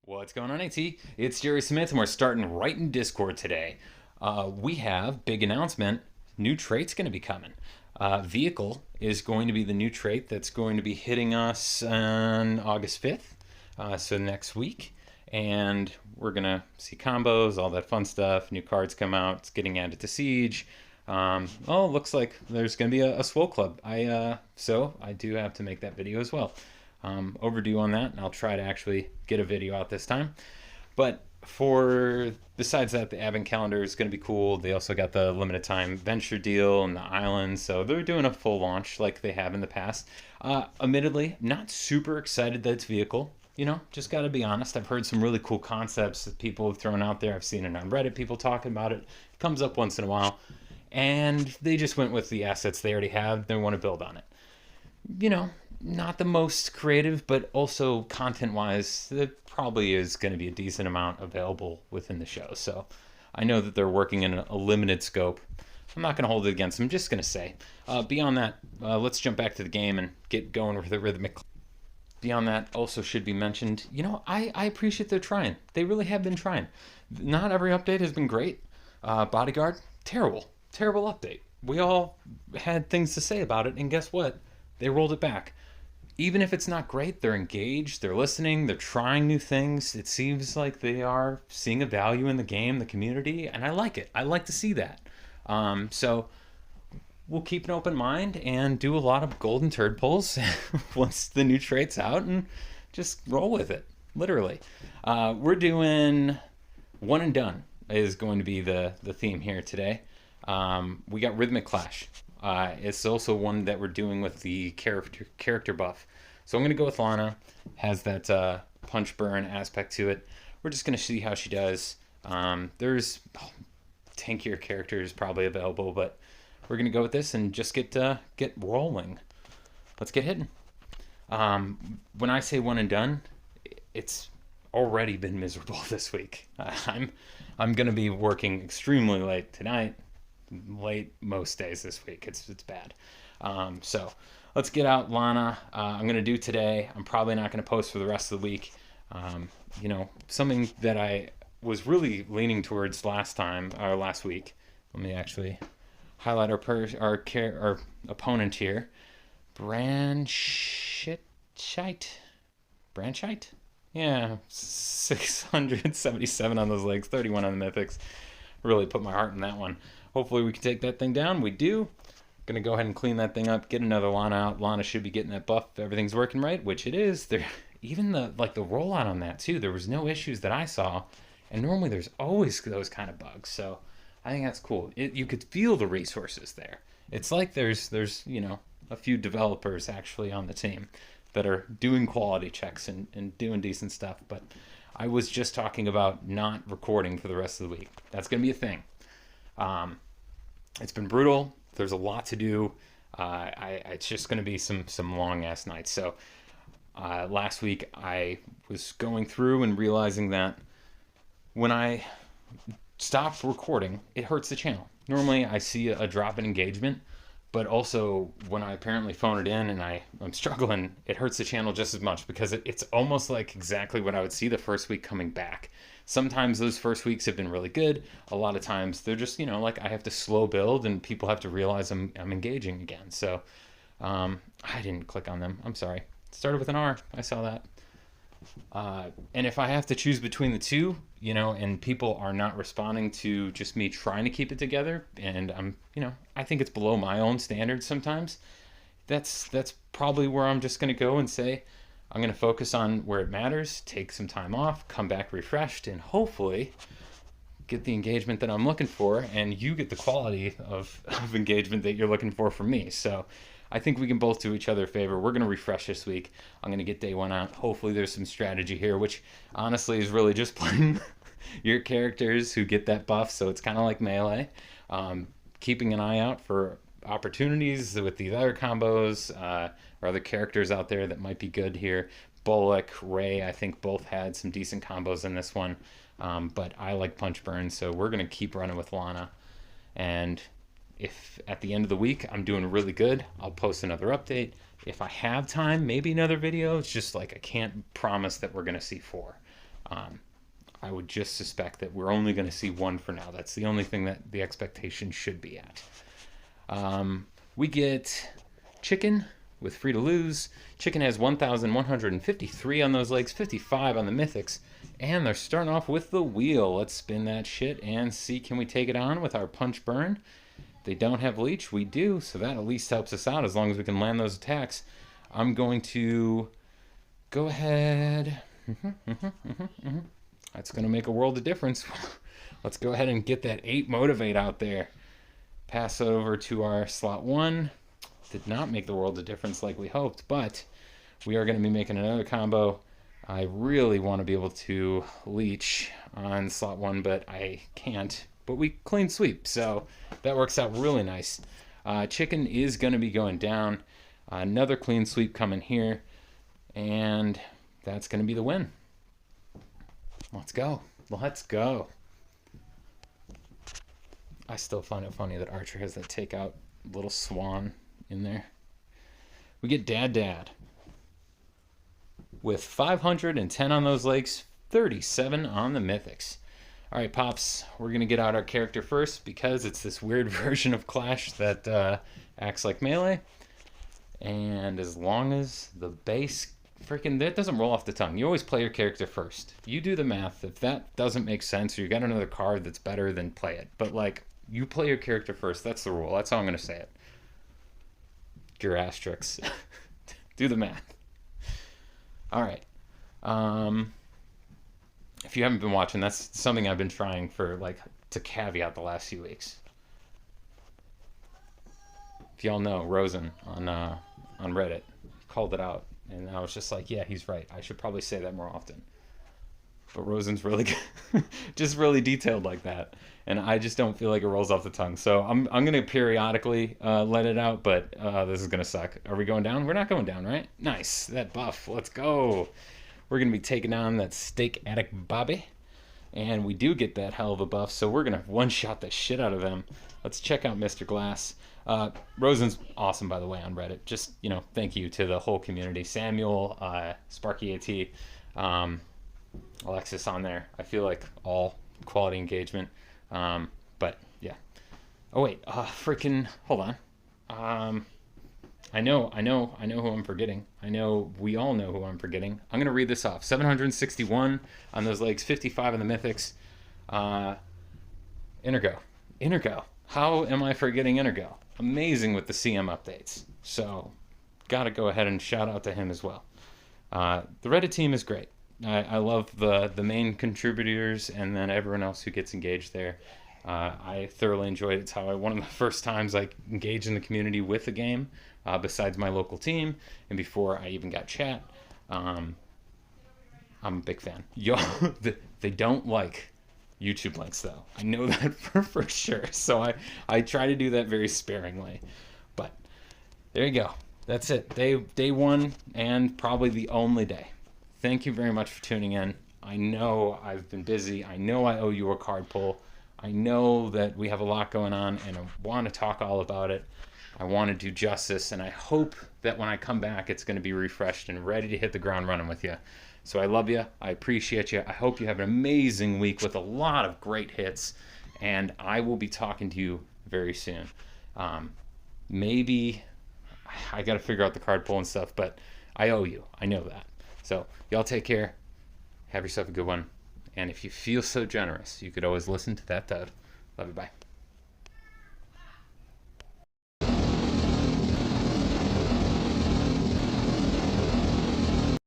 What's going on, AT? It's Jerry Smith, and we're starting right in Discord today. We have big announcement. New trait's going to be coming. Vehicle is going to be the new trait that's going to be hitting us on August 5th, so next week. And we're going to see combos, all that fun stuff. New cards come out. It's getting added to Siege. Looks like there's going to be a Swole Club. So I do have to make that video as well. Overdue on that, and I'll try to actually get a video out this time. But besides that, the advent calendar is going to be cool. They also got the limited time venture deal and the island, so they're doing a full launch like they have in the past. Admittedly, not super excited that it's vehicle. Just got to be honest. I've heard some really cool concepts that people have thrown out there. I've seen it on Reddit, people talking about it. It comes up once in a while, and they just went with the assets they already have. They want to build on it. Not the most creative, but also content-wise, there probably is going to be a decent amount available within the show. So I know that they're working in a limited scope. I'm not going to hold it against them. I'm just going to say. Beyond that, let's jump back to the game and get going with the Rhythmic. Beyond that, also should be mentioned, I appreciate they're trying. They really have been trying. Not every update has been great. Bodyguard, terrible update. We all had things to say about it, and guess what? They rolled it back. Even if it's not great, they're engaged, they're listening, they're trying new things. It seems like they are seeing a value in the game, the community, and I like it. I like to see that. So we'll keep an open mind and do a lot of golden turd pulls once the new trait's out and just roll with it, literally. We're doing one and done is going to be the theme here today. We got Rhythmic Clash. It's also one that we're doing with the character buff. So I'm going to go with Lana. Has that punch burn aspect to it. We're just going to see how she does. There's tankier characters probably available, but we're going to go with this and just get rolling. Let's get hitting. When I say one and done, it's already been miserable this week. I'm going to be working extremely late tonight. Late most days this week. It's bad. So let's get out Lana. I'm going to do today. I'm probably not going to post for the rest of the week. Something that I was really leaning towards last week. Let me actually highlight our opponent here. Branchite? Yeah, 677 on those legs, 31 on the mythics. Really put my heart in that one. Hopefully we can take that thing down. We do. Gonna go ahead and clean that thing up, get another Lana out. Lana should be getting that buff if everything's working right, which it is. Even the rollout on that too, there was no issues that I saw. And normally there's always those kind of bugs. So I think that's cool. You could feel the resources there. It's like there's a few developers actually on the team that are doing quality checks and doing decent stuff. But I was just talking about not recording for the rest of the week. That's gonna be a thing. It's been brutal. There's a lot to do. It's just going to be some long ass nights. So last week I was going through and realizing that when I stop recording, it hurts the channel. Normally I see a drop in engagement, but also when I apparently phone it in and I'm struggling, it hurts the channel just as much because it's almost like exactly what I would see the first week coming back. Sometimes those first weeks have been really good. A lot of times they're just, like I have to slow build and people have to realize I'm engaging again. So I didn't click on them. I'm sorry. It started with an R. I saw that. And if I have to choose between the two, and people are not responding to just me trying to keep it together, and I think it's below my own standards sometimes, that's probably where I'm just going to go and say, I'm going to focus on where it matters, take some time off, come back refreshed, and hopefully get the engagement that I'm looking for, and you get the quality of engagement that you're looking for from me. So I think we can both do each other a favor. We're going to refresh this week. I'm going to get day one out. Hopefully there's some strategy here, which honestly is really just playing your characters who get that buff, so it's kind of like Melee. Keeping an eye out for opportunities with these other combos or other characters out there that might be good here. Bullock, Ray, I think both had some decent combos in this one, but I like Punch Burn, so we're going to keep running with Lana. And if at the end of the week I'm doing really good, I'll post another update. If I have time, maybe another video. It's just like I can't promise that we're going to see 4. I would just suspect that we're only going to see one for now. That's the only thing that the expectation should be at. We get Chicken with Free to Lose. Chicken has 1,153 on those legs, 55 on the Mythics, and they're starting off with the wheel. Let's spin that shit and see, can we take it on with our Punch Burn? They don't have Leech. We do, so that at least helps us out as long as we can land those attacks. I'm going to go ahead. That's going to make a world of difference. Let's go ahead and get that 8 Motivate out there. Pass over to our slot 1. Did not make the world of difference like we hoped, but we are going to be making another combo. I really want to be able to leech on slot 1, but I can't. But we clean sweep, so that works out really nice. Chicken is going to be going down. Another clean sweep coming here, and that's going to be the win. Let's go. Let's go. I still find it funny that Archer has that takeout little swan in there. We get Dad with 510 on those legs, 37 on the Mythics. All right, Pops, we're going to get out our character first because it's this weird version of Clash that acts like melee. And as long as the base freaking, that doesn't roll off the tongue. You always play your character first. You do the math. If that doesn't make sense or you got another card that's better, then play it. But like, you play your character first. That's the rule. That's how I'm going to say it. Your asterisks. Do the math. All right. If you haven't been watching, that's something I've been trying for, like, to caveat the last few weeks. If y'all know, Rosen on Reddit called it out, and I was just like, yeah, he's right. I should probably say that more often. But Rosen's really good, just really detailed like that, and I just don't feel like it rolls off the tongue. So I'm gonna periodically let it out, but this is gonna suck. Are we going down? We're not going down, right? Nice, that buff. Let's go. We're gonna be taking on that Steak Addict Bobby, and we do get that hell of a buff. So we're gonna one-shot the shit out of him. Let's check out Mr. Glass. Rosen's awesome, by the way, on Reddit. Just, you know, thank you to the whole community. Samuel, Sparky AT, Alexis on there. I feel like all quality engagement. But yeah. Oh wait, freaking hold on. I know who I'm forgetting. I know we all know who I'm forgetting. I'm gonna read this off. 761 on those legs, 55 on the Mythics. Intergo. How am I forgetting Intergo? Amazing with the CM updates. So gotta go ahead and shout out to him as well. The Reddit team is great. I love the main contributors and then everyone else who gets engaged there. I thoroughly enjoyed it. It's how one of the first times I engaged in the community with a game, besides my local team, and before I even got chat. I'm a big fan. They don't like YouTube links though. I know that for sure. So I try to do that very sparingly. But there you go. That's it. Day one and probably the only day. Thank you very much for tuning in. I know I've been busy. I know I owe you a card pull. I know that we have a lot going on and I want to talk all about it. I want to do justice, and I hope that when I come back it's going to be refreshed and ready to hit the ground running with you. So I love you. I appreciate you. I hope you have an amazing week with a lot of great hits, and I will be talking to you very soon. Maybe I got to figure out the card pull and stuff, but I owe you. I know that. So y'all take care. Have yourself a good one. And if you feel so generous, you could always listen to that dud. Love you. Bye.